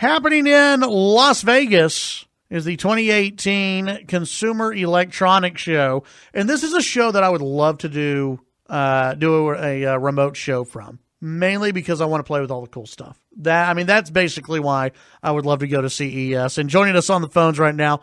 Happening in Las Vegas is the 2018 Consumer Electronics Show, and this is a show that I would love to do a remote show from, mainly because I want to play with all the cool stuff. That's basically why I would love to go to CES. And joining us on the phones right now,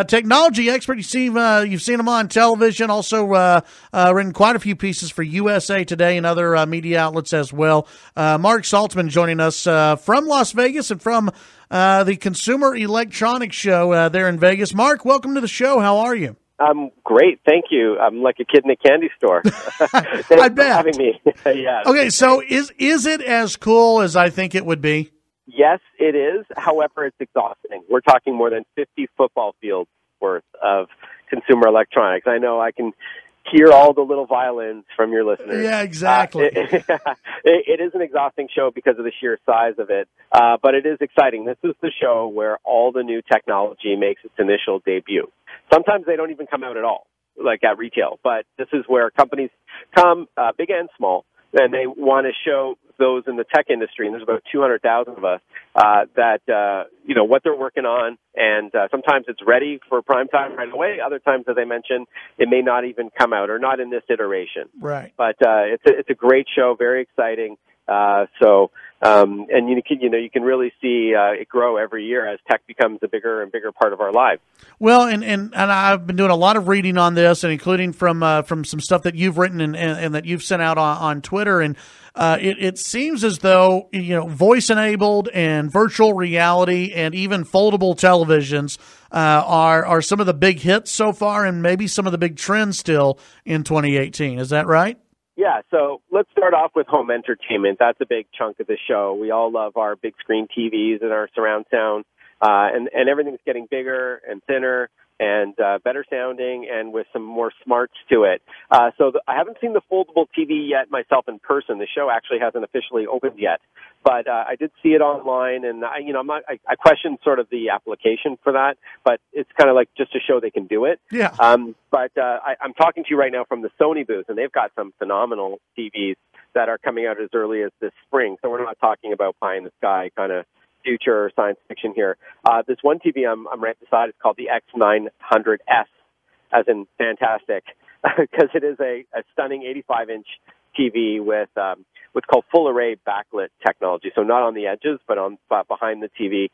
technology expert. You've seen him on television, also written quite a few pieces for USA Today and other media outlets as well. Marc Saltzman joining us from Las Vegas and from the Consumer Electronics Show there in Vegas. Marc, welcome to the show. How are you? I'm great, thank you. I'm like a kid in a candy store. Thanks I bet. for having me. Yeah. Okay, so is it as cool as I think it would be? Yes, it is. However, it's exhausting. We're talking more than 50 football fields worth of consumer electronics. I know I can hear all the little violins from your listeners. Yeah, exactly. It is an exhausting show because of the sheer size of it, but it is exciting. This is the show where all the new technology makes its initial debut. Sometimes they don't even come out at all, like at retail, but this is where companies come, big and small, and they want to show those in the tech industry, and there's about 200,000 of us, what they're working on, and sometimes it's ready for prime time right away. Other times, as I mentioned, it may not even come out or not in this iteration. Right. But it's a great show, very exciting. And you can really see it grow every year as tech becomes a bigger and bigger part of our lives. Well, and I've been doing a lot of reading on this, and including from some stuff that you've written and that you've sent out on Twitter, and it seems as though voice enabled and virtual reality and even foldable televisions are some of the big hits so far, and maybe some of the big trends still in 2018. Is that right? Yeah, so let's start off with home entertainment. That's a big chunk of the show. We all love our big screen TVs and our surround sound, and everything's getting bigger and thinner and better sounding and with some more smarts to it. I haven't seen the foldable TV yet myself in person. The show actually hasn't officially opened yet, but I did see it online, and I questioned sort of the application for that, but it's kind of like just to show they can do it. Yeah. But I'm talking to you right now from the Sony booth, and they've got some phenomenal TVs that are coming out as early as this spring. So we're not talking about pie in the sky kind of future or science fiction here. This one TV I'm right beside is called the X900S, as in fantastic, because it is a stunning 85-inch TV with what's called full array backlit technology. So not on the edges, but behind the TV.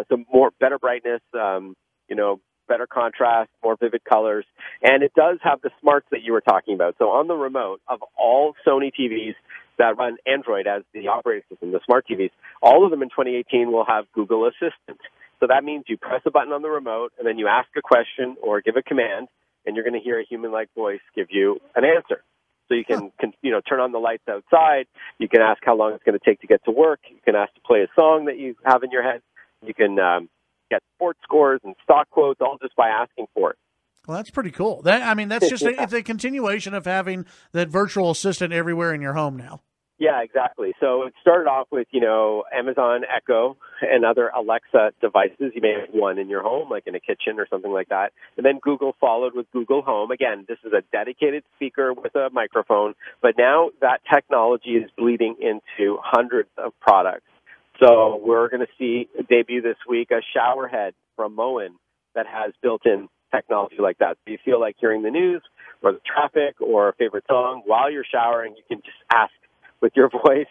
So better brightness, better contrast, more vivid colors, and it does have the smarts that you were talking about. So on the remote of all Sony TVs that run Android as the operating system, the smart TVs, all of them in 2018 will have Google Assistant. So that means you press a button on the remote, and then you ask a question or give a command, and you're going to hear a human-like voice give you an answer. So you can turn on the lights outside. You can ask how long it's going to take to get to work. You can ask to play a song that you have in your head. You can get sports scores and stock quotes all just by asking for it. Well, that's pretty cool. That's just it's a continuation of having that virtual assistant everywhere in your home now. Yeah, exactly. So it started off with, Amazon Echo and other Alexa devices. You may have one in your home, like in a kitchen or something like that. And then Google followed with Google Home. Again, this is a dedicated speaker with a microphone. But now that technology is bleeding into hundreds of products. So we're going to see debut this week a shower head from Moen that has built-in technology like that. So you feel like hearing the news or the traffic or a favorite song while you're showering, you can just ask with your voice.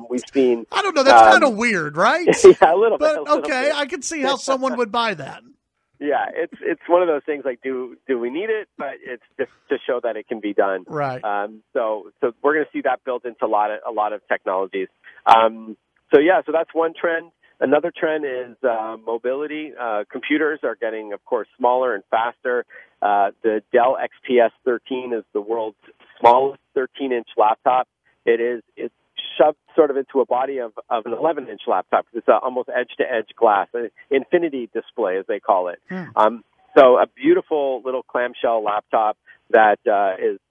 We've seen... I don't know, that's kind of weird, right? Yeah, a little bit. But okay, I can see how someone would buy that. Yeah, it's one of those things like, do we need it? But it's just to show that it can be done. Right. So we're going to see that built into a lot of technologies. So that's one trend. Another trend is mobility. Computers are getting, of course, smaller and faster. The Dell XPS 13 is the world's smallest 13-inch laptop. It's shoved sort of into a body of an 11-inch laptop because it's almost edge-to-edge glass, an infinity display, as they call it. So a beautiful little clamshell laptop that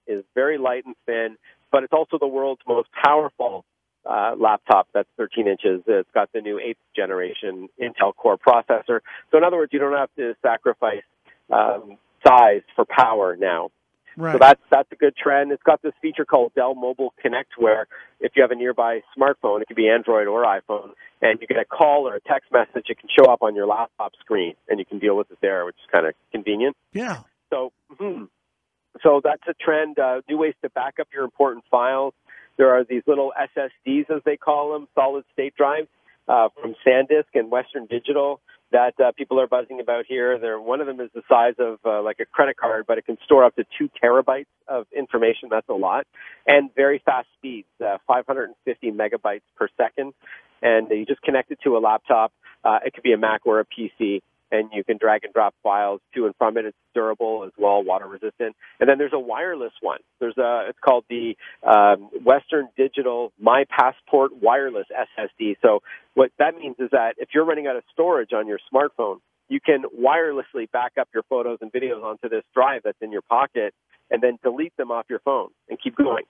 is very light and thin, but it's also the world's most powerful laptop that's 13 inches. It's got the new 8th generation Intel Core processor. So in other words, you don't have to sacrifice size for power now. Right. So that's a good trend. It's got this feature called Dell Mobile Connect, where if you have a nearby smartphone, it could be Android or iPhone, and you get a call or a text message, it can show up on your laptop screen, and you can deal with it there, which is kind of convenient. Yeah. So, so that's a trend. New ways to back up your important files. There are these little SSDs, as they call them, solid-state drives, from SanDisk and Western Digital that people are buzzing about here. One of them is the size of like a credit card, but it can store up to 2 terabytes of information. That's a lot. And very fast speeds, 550 megabytes per second. And you just connect it to a laptop. It could be a Mac or a PC, and you can drag and drop files to and from it. It's durable as well, water resistant. And then there's a wireless one. It's called the Western Digital My Passport Wireless SSD. So what that means is that if you're running out of storage on your smartphone, you can wirelessly back up your photos and videos onto this drive that's in your pocket and then delete them off your phone and keep going.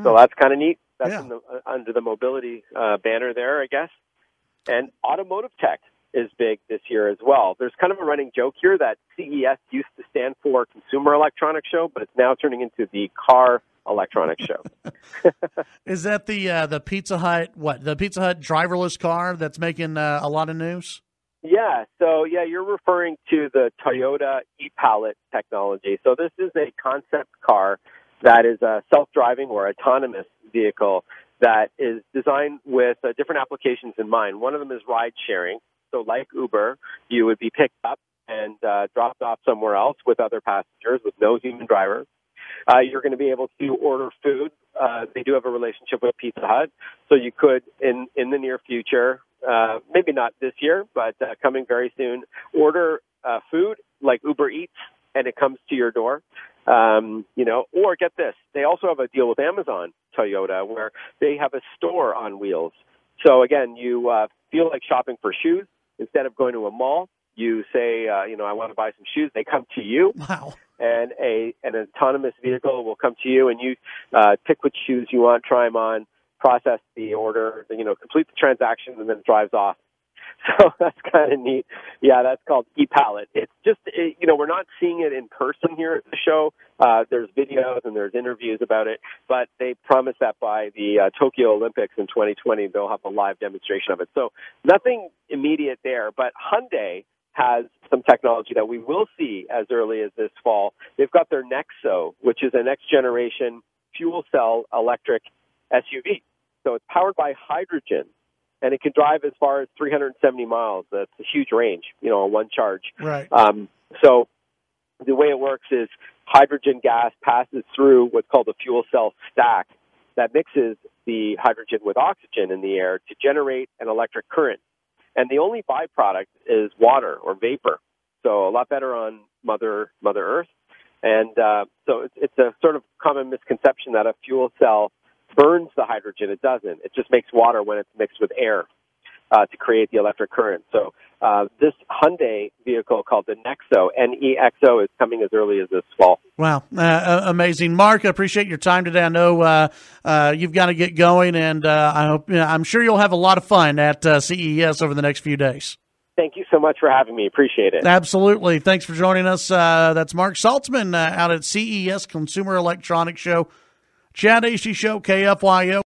So that's kind of neat. That's under the mobility banner there, I guess. And automotive tech is big this year as well. There's kind of a running joke here that CES used to stand for Consumer Electronics Show, but it's now turning into the Car Electronics Show. Is that the Pizza Hut, the Pizza Hut driverless car that's making a lot of news? Yeah, so you're referring to the Toyota e-Palette technology. So this is a concept car that is a self-driving or autonomous vehicle that is designed with different applications in mind. One of them is ride sharing. So like Uber, you would be picked up and dropped off somewhere else with other passengers with no human driver. You're going to be able to order food. They do have a relationship with Pizza Hut. So you could, in the near future, maybe not this year, but coming very soon, order food like Uber Eats, and it comes to your door. Or get this, they also have a deal with Amazon Toyota where they have a store on wheels. So again, you feel like shopping for shoes. Instead of going to a mall, you say, I want to buy some shoes. They come to you. Wow. And an autonomous vehicle will come to you, and you pick which shoes you want, try them on, process the order, complete the transaction, and then it drives off. So that's kind of neat. Yeah, that's called e-Palette. It's just, we're not seeing it in person here at the show. There's videos and there's interviews about it, but they promise that by the Tokyo Olympics in 2020, they'll have a live demonstration of it. So nothing immediate there, but Hyundai has some technology that we will see as early as this fall. They've got their Nexo, which is a next-generation fuel cell electric SUV. So it's powered by hydrogen, and it can drive as far as 370 miles. That's a huge range, on one charge. Right. So the way it works is hydrogen gas passes through what's called a fuel cell stack that mixes the hydrogen with oxygen in the air to generate an electric current. And the only byproduct is water or vapor. So a lot better on Mother Earth. And so it's a sort of common misconception that a fuel cell burns the hydrogen. It doesn't. It just makes water when it's mixed with air to create the electric current. So this Hyundai vehicle called the Nexo, Nexo, is coming as early as this fall. Wow. Amazing. Mark, I appreciate your time today. I know you've got to get going, and I'm sure you'll have a lot of fun at CES over the next few days. Thank you so much for having me. Appreciate it. Absolutely. Thanks for joining us. That's Marc Saltzman out at CES Consumer Electronics Show. Chad Hasty Show, KFYO.